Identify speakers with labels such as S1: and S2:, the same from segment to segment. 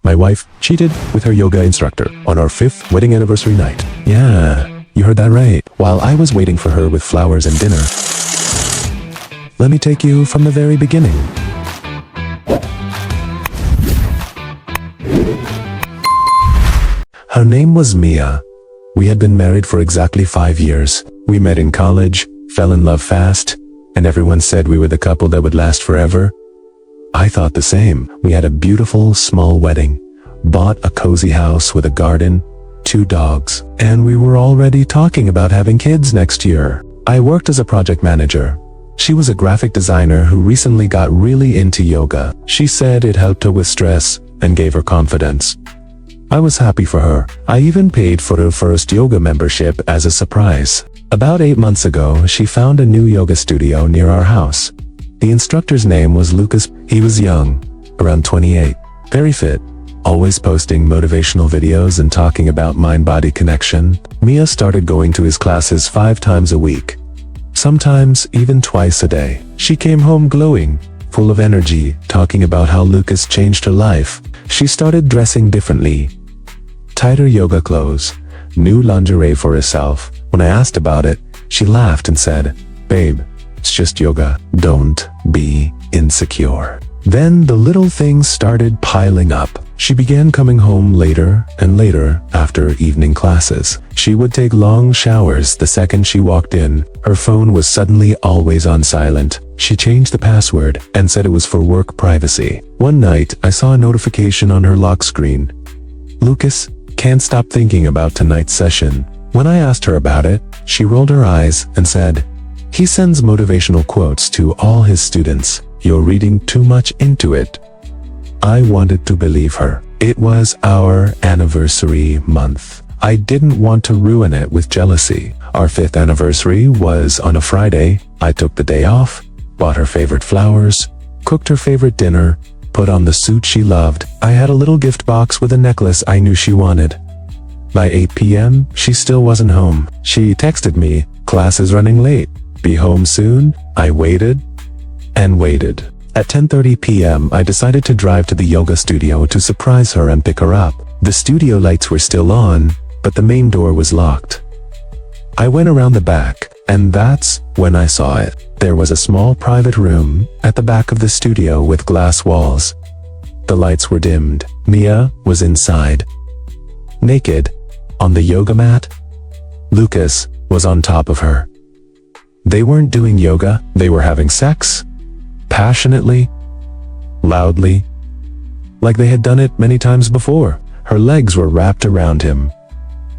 S1: My wife cheated with her yoga instructor on our 5th wedding anniversary night. Yeah, you heard that right. While I was waiting for her with flowers and dinner, let me take you from the very beginning. Her name was Mia. We had been married for exactly 5 years. We met in college, fell in love fast, and everyone said we were the couple that would last forever. I thought the same. We had a beautiful, small wedding, bought a cozy house with a garden, 2 dogs, and we were already talking about having kids next year. I worked as a project manager. She was a graphic designer who recently got really into yoga. She said it helped her with stress and gave her confidence. I was happy for her. I even paid for her first yoga membership as a surprise. About 8 months ago, she found a new yoga studio near our house. The instructor's name was Lucas. He was young, around 28, very fit, always posting motivational videos and talking about mind-body connection. Mia started going to his classes 5 times a week, sometimes even twice a day. She came home glowing, full of energy, talking about how Lucas changed her life. She started dressing differently. Tighter yoga clothes, new lingerie for herself. When I asked about it, she laughed and said, "Babe, it's just yoga. Don't be insecure." Then the little things started piling up. She began coming home later and later after evening classes. She would take long showers the second she walked in. Her phone was suddenly always on silent. She changed the password and said it was for work privacy. One night, I saw a notification on her lock screen. "Lucas, can't stop thinking about tonight's session." When I asked her about it, she rolled her eyes and said, "He sends motivational quotes to all his students. You're reading too much into it." I wanted to believe her. It was our anniversary month. I didn't want to ruin it with jealousy. Our 5th anniversary was on a Friday. I took the day off, bought her favorite flowers, cooked her favorite dinner, put on the suit she loved. I had a little gift box with a necklace I knew she wanted. By 8 p.m., she still wasn't home. She texted me, "Class is running late. Be home soon?" I waited and waited. At 10:30 p.m., I decided to drive to the yoga studio to surprise her and pick her up. The studio lights were still on, but the main door was locked. I went around the back, and that's when I saw it. There was a small private room at the back of the studio with glass walls. The lights were dimmed. Mia was inside, naked, on the yoga mat. Lucas was on top of her. They weren't doing yoga, they were having sex. Passionately, loudly, like they had done it many times before. Her legs were wrapped around him.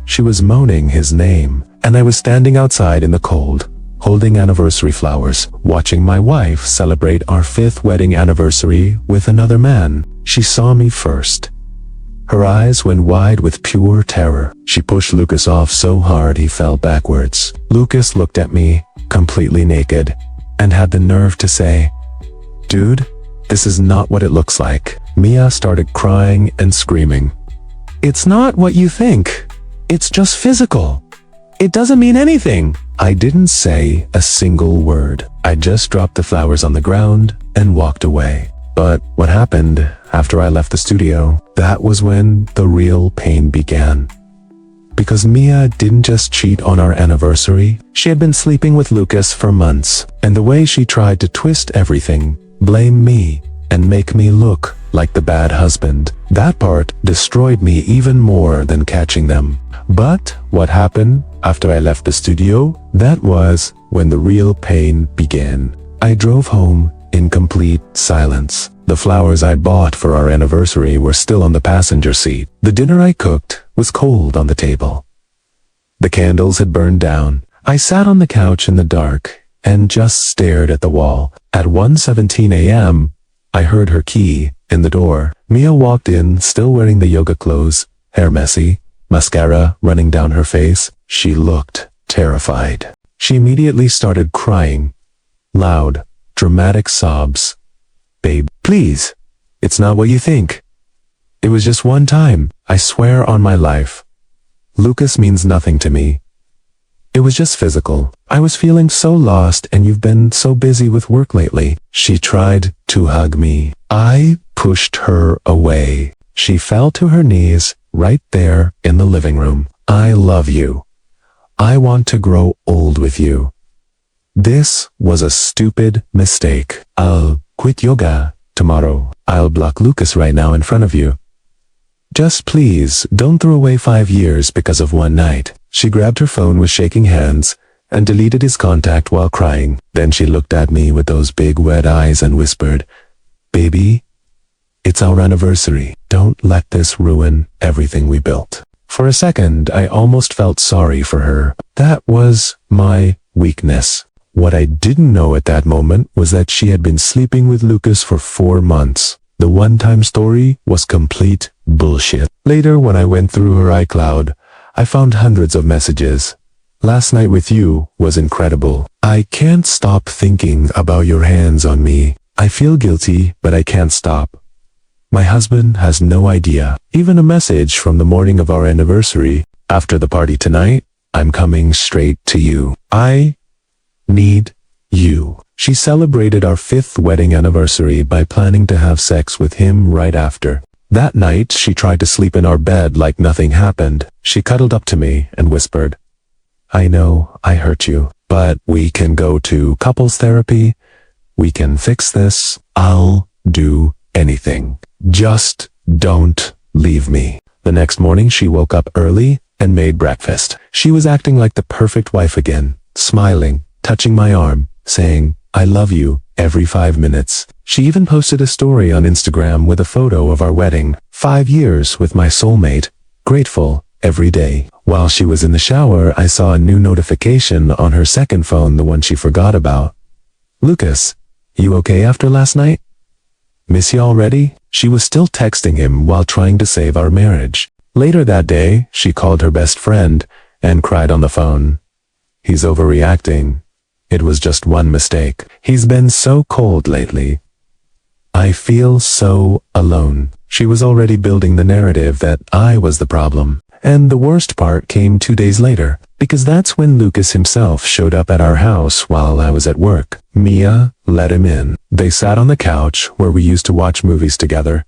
S1: She was moaning his name, and I was standing outside in the cold, holding anniversary flowers, watching my wife celebrate our 5th wedding anniversary with another man. She saw me first. Her eyes went wide with pure terror. She pushed Lucas off so hard he fell backwards. Lucas looked at me, completely naked, and had the nerve to say, "Dude, this is not what it looks like." Mia started crying and screaming. "It's not what you think. It's just physical. It doesn't mean anything." I didn't say a single word. I just dropped the flowers on the ground and walked away. But what happened after I left the studio, that was when the real pain began. Because Mia didn't just cheat on our anniversary, she had been sleeping with Lucas for months. And the way she tried to twist everything, blame me, and make me look like the bad husband, that part destroyed me even more than catching them. But what happened after I left the studio? That was when the real pain began. I drove home in complete silence. The flowers I bought for our anniversary were still on the passenger seat. The dinner I cooked was cold on the table. The candles had burned down. I sat on the couch in the dark and just stared at the wall. At 1:17 a.m., I heard her key in the door. Mia walked in, still wearing the yoga clothes, hair messy, mascara running down her face. She looked terrified. She immediately started crying. Loud, dramatic sobs. "Babe, please. It's not what you think. It was just one time. I swear on my life. Lucas means nothing to me. It was just physical. I was feeling so lost and you've been so busy with work lately." She tried to hug me. I pushed her away. She fell to her knees, right there in the living room. I love you. I want to grow old with you. This was a stupid mistake. I'll quit yoga tomorrow. I'll block Lucas right now in front of you. Just please, don't throw away 5 years because of one night. She grabbed her phone with shaking hands and deleted his contact while crying. Then she looked at me with those big wet eyes and whispered, "Baby, it's our anniversary. Don't let this ruin everything we built." For a second, I almost felt sorry for her. That was my weakness. What I didn't know at that moment was that she had been sleeping with Lucas for 4 months. The one-time story was complete bullshit. Later, when I went through her iCloud, I found hundreds of messages. "Last night with you was incredible. I can't stop thinking about your hands on me. I feel guilty, but I can't stop. My husband has no idea." Even a message from the morning of our anniversary. "After the party tonight, I'm coming straight to you. I need you." She celebrated our 5th wedding anniversary by planning to have sex with him right after. That night, she tried to sleep in our bed like nothing happened. She cuddled up to me and whispered, "I know I hurt you, but we can go to couples therapy. We can fix this. I'll do anything. Just don't leave me." The next morning, she woke up early and made breakfast. She was acting like the perfect wife again, smiling, touching my arm, saying, "I love you," every 5 minutes. She even posted a story on Instagram with a photo of our wedding. 5 years with my soulmate, grateful every day. While she was in the shower, I saw a new notification on her second phone, the one she forgot about. "Lucas, you okay after last night? Miss you already?" She was still texting him while trying to save our marriage. Later that day, she called her best friend and cried on the phone. "He's overreacting. It was just one mistake. He's been so cold lately. I feel so alone." She was already building the narrative that I was the problem. And the worst part came 2 days later, because that's when Lucas himself showed up at our house while I was at work. Mia let him in. They sat on the couch where we used to watch movies together,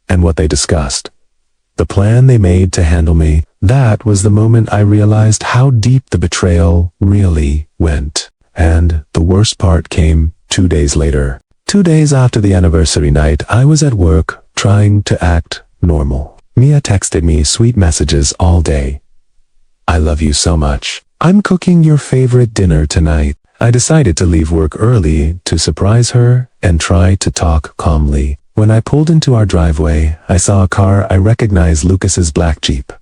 S1: and what they discussed. The plan they made to handle me. That was the moment I realized how deep the betrayal really went. And the worst part came 2 days later. 2 days after the anniversary night, I was at work trying to act normal. Mia texted me sweet messages all day. "I love you so much. I'm cooking your favorite dinner tonight." I decided to leave work early to surprise her and try to talk calmly. When I pulled into our driveway, I saw a car I recognized, Lucas's black Jeep.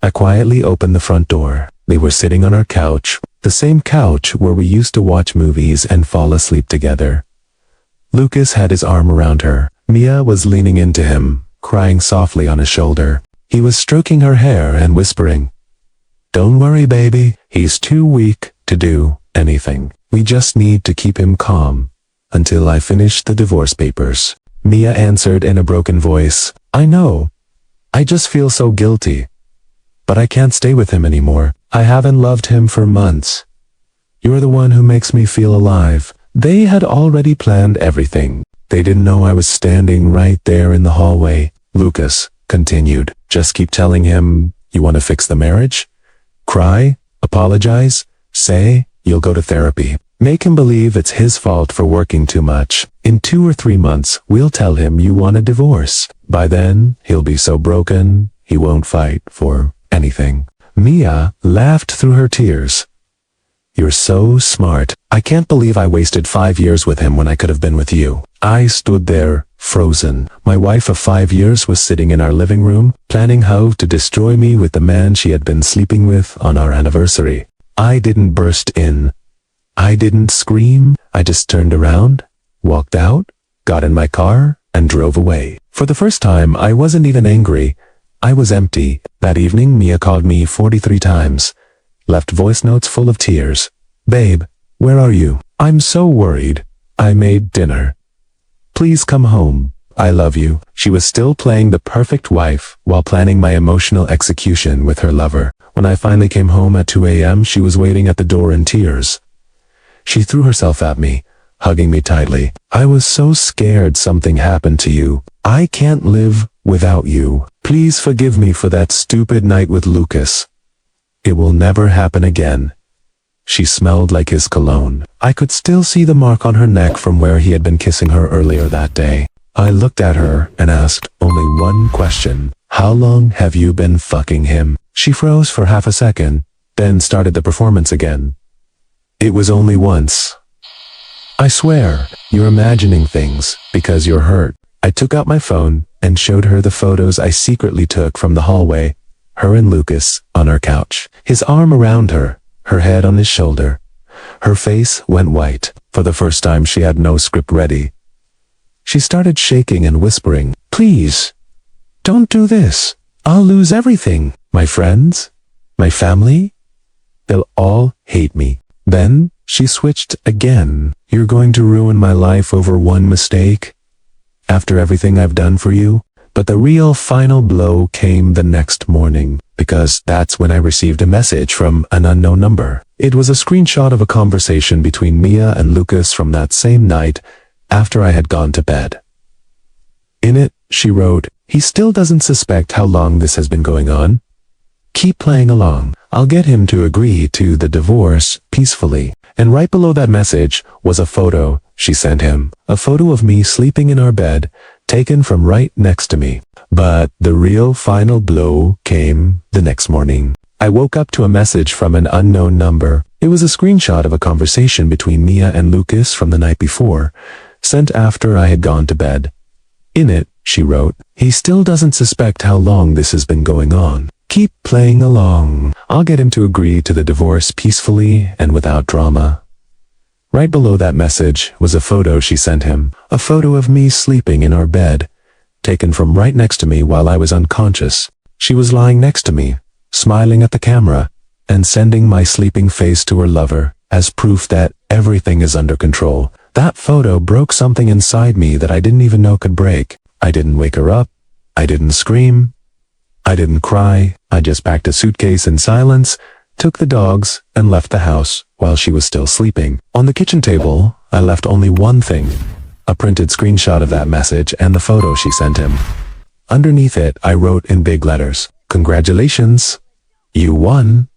S1: I quietly opened the front door. They were sitting on our couch, the same couch where we used to watch movies and fall asleep together. Lucas had his arm around her. Mia was leaning into him, crying softly on his shoulder. He was stroking her hair and whispering, "Don't worry, baby. He's too weak to do anything. We just need to keep him calm until I finish the divorce papers." Mia answered in a broken voice, "I know. I just feel so guilty. But I can't stay with him anymore. I haven't loved him for months. You're the one who makes me feel alive." They had already planned everything. They didn't know I was standing right there in the hallway. Lucas continued, "Just keep telling him you want to fix the marriage. Cry, apologize, say you'll go to therapy. Make him believe it's his fault for working too much. In 2 or 3 months, we'll tell him you want a divorce. By then, he'll be so broken, he won't fight for anything." Mia laughed through her tears. "You're so smart. I can't believe I wasted 5 years with him when I could have been with you." I stood there, frozen. My wife of 5 years was sitting in our living room, planning how to destroy me with the man she had been sleeping with on our anniversary. I didn't burst in. I didn't scream. I just turned around, walked out, got in my car, and drove away. For the first time, I wasn't even angry. I was empty. That evening, Mia called me 43 times. Left voice notes full of tears. "Babe, where are you? I'm so worried. I made dinner. Please come home. I love you." She was still playing the perfect wife while planning my emotional execution with her lover. When I finally came home at 2 a.m., she was waiting at the door in tears. She threw herself at me, hugging me tightly. "I was so scared something happened to you. I can't live without you. Please forgive me for that stupid night with Lucas. It will never happen again. She smelled like his cologne. I could still see the mark on her neck from where he had been kissing her earlier that day. I looked at her and asked only one question. How long have you been fucking him? She froze for half a second, then started the performance again. It was only once. I swear, you're imagining things because you're hurt. I took out my phone and showed her the photos I secretly took from the hallway, her and Lucas on our couch. His arm around her, her head on his shoulder. Her face went white. For the first time she had no script ready. She started shaking and whispering, "Please, don't do this. I'll lose everything. My friends, my family, they'll all hate me." Then she switched again. "You're going to ruin my life over one mistake? After everything I've done for you?" But the real final blow came the next morning, because that's when I received a message from an unknown number. It was a screenshot of a conversation between Mia and Lucas from that same night after I had gone to bed. In it, she wrote, "He still doesn't suspect how long this has been going on. Keep playing along. I'll get him to agree to the divorce peacefully." And right below that message was a photo she sent him. A photo of me sleeping in our bed, taken from right next to me. But the real final blow came the next morning. I woke up to a message from an unknown number. It was a screenshot of a conversation between Mia and Lucas from the night before, sent after I had gone to bed. In it, she wrote, "He still doesn't suspect how long this has been going on. Keep playing along. I'll get him to agree to the divorce peacefully and without drama." Right below that message was a photo she sent him, a photo of me sleeping in our bed, taken from right next to me while I was unconscious. She was lying next to me, smiling at the camera, and sending my sleeping face to her lover as proof that everything is under control. That photo broke something inside me that I didn't even know could break. I didn't wake her up. I didn't scream. I didn't cry. I just packed a suitcase in silence, took the dogs, and left the house while she was still sleeping. On the kitchen table, I left only one thing, a printed screenshot of that message and the photo she sent him. Underneath it, I wrote in big letters, "Congratulations. You won.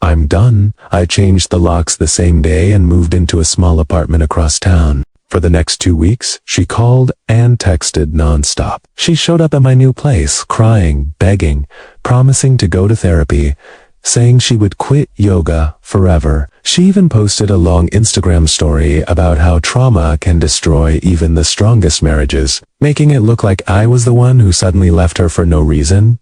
S1: I'm done." I changed the locks the same day and moved into a small apartment across town. For the next 2 weeks, she called and texted nonstop. She showed up at my new place, crying, begging, promising to go to therapy, saying she would quit yoga forever. She even posted a long Instagram story about how trauma can destroy even the strongest marriages, making it look like I was the one who suddenly left her for no reason.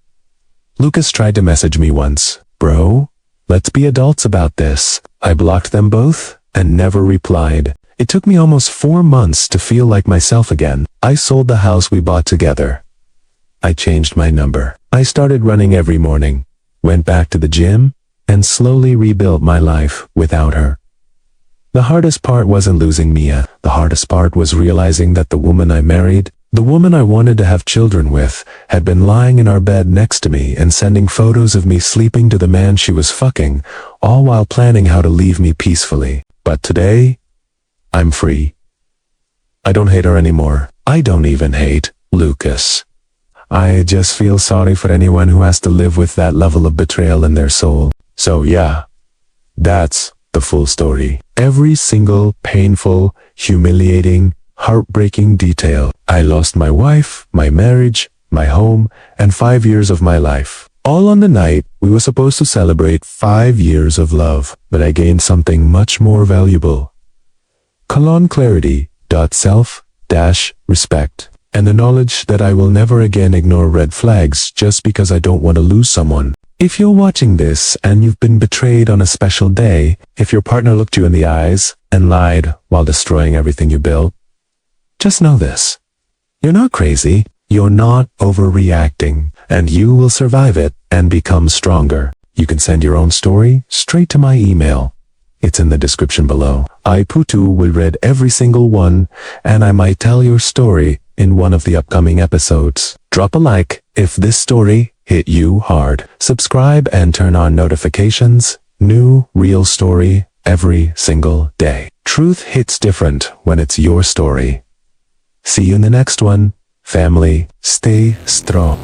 S1: Lucas tried to message me once. "Bro, let's be adults about this." I blocked them both and never replied. It took me almost 4 months to feel like myself again. I sold the house we bought together. I changed my number. I started running every morning, went back to the gym, and slowly rebuilt my life without her. The hardest part wasn't losing Mia. The hardest part was realizing that the woman I married, the woman I wanted to have children with, had been lying in our bed next to me and sending photos of me sleeping to the man she was fucking, all while planning how to leave me peacefully. But today, I'm free. I don't hate her anymore. I don't even hate Lucas. I just feel sorry for anyone who has to live with that level of betrayal in their soul. So yeah, that's the full story. Every single painful, humiliating, heartbreaking detail. I lost my wife, my marriage, my home, and 5 years of my life. All on the night we were supposed to celebrate 5 years of love, but I gained something much more valuable. Clarity, self-respect, and the knowledge that I will never again ignore red flags just because I don't want to lose someone. If you're watching this and you've been betrayed on a special day, if your partner looked you in the eyes and lied while destroying everything you built, just know this. You're not crazy, you're not overreacting, and you will survive it and become stronger. You can send your own story straight to my email. It's in the description below. I, Putu, will read every single one, and I might tell your story in one of the upcoming episodes. Drop a like if this story hit you hard. Subscribe and turn on notifications. New, real story every single day. Truth hits different when it's your story. See you in the next one. Family, stay strong.